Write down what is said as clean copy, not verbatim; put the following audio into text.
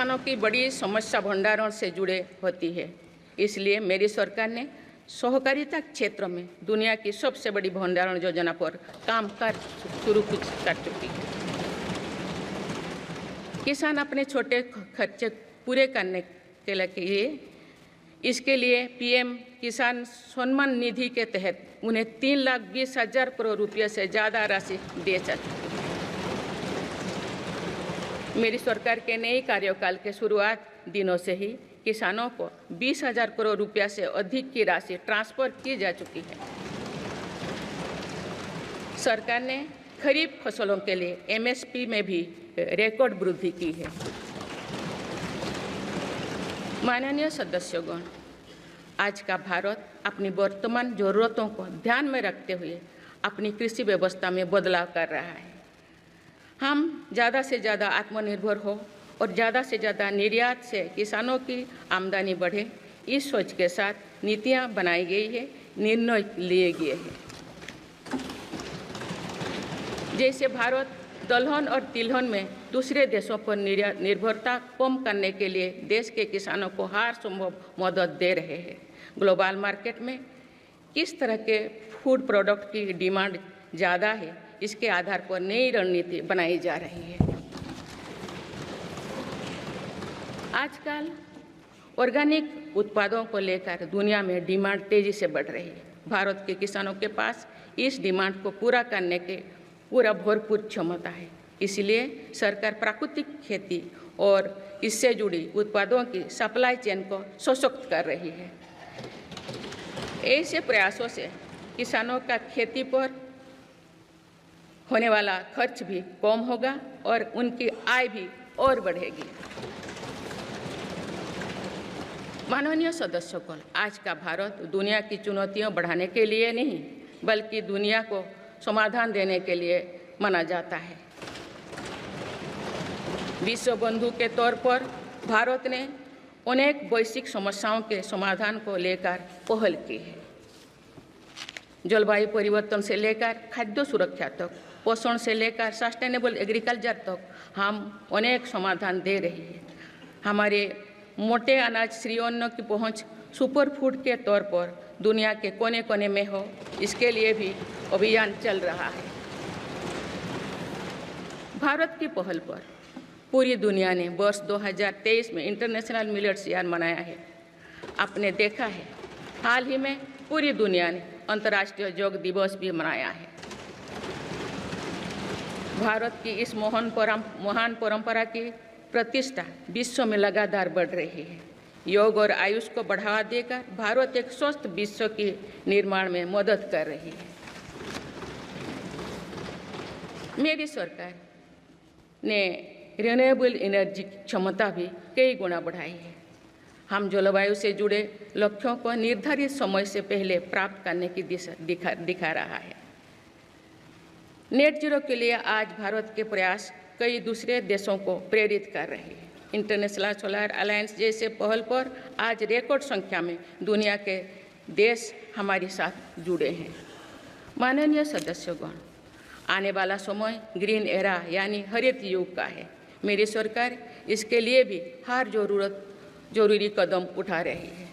किसानों की बड़ी समस्या भंडारण से जुड़े होती है। इसलिए मेरी सरकार ने सहकारिता क्षेत्र में दुनिया की सबसे बड़ी भंडारण योजना पर काम शुरू कर चुकी है। किसान अपने छोटे खर्चे पूरे करने के लिए इसके लिए पीएम किसान सम्मान निधि के तहत उन्हें 3,20,000 करोड़ रुपये से ज़्यादा राशि दे सकती है। मेरी सरकार के नए कार्यकाल के शुरुआत दिनों से ही किसानों को 20,000 करोड़ रुपया से अधिक की राशि ट्रांसफर की जा चुकी है। सरकार ने खरीफ फसलों के लिए एमएसपी में भी रिकॉर्ड वृद्धि की है। माननीय सदस्यगण, आज का भारत अपनी वर्तमान जरूरतों को ध्यान में रखते हुए अपनी कृषि व्यवस्था में बदलाव कर रहा है। हम ज़्यादा से ज़्यादा आत्मनिर्भर हो और ज़्यादा से ज़्यादा निर्यात से किसानों की आमदनी बढ़े, इस सोच के साथ नीतियाँ बनाई गई है, निर्णय लिए गए हैं। जैसे भारत दलहन और तिलहन में दूसरे देशों पर निर्भरता कम करने के लिए देश के किसानों को हर संभव मदद दे रहे हैं। ग्लोबल मार्केट में किस तरह के फूड प्रोडक्ट की डिमांड ज़्यादा है, इसके आधार पर नई रणनीति बनाई जा रही है। आजकल ऑर्गेनिक उत्पादों को लेकर दुनिया में डिमांड तेजी से बढ़ रही है। भारत के किसानों के पास इस डिमांड को पूरा करने के भरपूर क्षमता है। इसलिए सरकार प्राकृतिक खेती और इससे जुड़ी उत्पादों की सप्लाई चेन को सशक्त कर रही है। ऐसे प्रयासों से किसानों का खेती पर होने वाला खर्च भी कम होगा और उनकी आय भी और बढ़ेगी। माननीय सदस्यगण, आज का भारत दुनिया की चुनौतियां बढ़ाने के लिए नहीं बल्कि दुनिया को समाधान देने के लिए माना जाता है। विश्व बंधु के तौर पर भारत ने अनेक वैश्विक समस्याओं के समाधान को लेकर पहल की है। जलवायु परिवर्तन से लेकर खाद्य सुरक्षा तक, पोषण से लेकर सस्टेनेबल एग्रीकल्चर तक हम अनेक समाधान दे रही है। हमारे मोटे अनाज श्रीअन्न की पहुंच सुपर फूड के तौर पर दुनिया के कोने कोने में हो, इसके लिए भी अभियान चल रहा है। भारत की पहल पर पूरी दुनिया ने वर्ष 2023 में इंटरनेशनल मिलेट्स ईयर मनाया है। आपने देखा है, हाल ही में पूरी दुनिया ने अंतर्राष्ट्रीय योग दिवस भी मनाया है। भारत की इस महान परंपरा की प्रतिष्ठा विश्व में लगातार बढ़ रही है। योग और आयुष को बढ़ावा देकर भारत एक स्वस्थ विश्व के निर्माण में मदद कर रही है। मेरी सरकार ने रिन्यूएबल एनर्जी की क्षमता भी कई गुना बढ़ाई है। हम जलवायु से जुड़े लक्ष्यों को निर्धारित समय से पहले प्राप्त करने की दिशा दिखा रहा है। नेट जीरो के लिए आज भारत के प्रयास कई दूसरे देशों को प्रेरित कर रहे हैं। इंटरनेशनल सोलर अलायंस जैसे पहल पर आज रिकॉर्ड संख्या में दुनिया के देश हमारे साथ जुड़े हैं। माननीय सदस्यगण, आने वाला समय ग्रीन एरा यानी हरित युग का है। मेरी सरकार इसके लिए भी हर जरूरी कदम उठा रही है।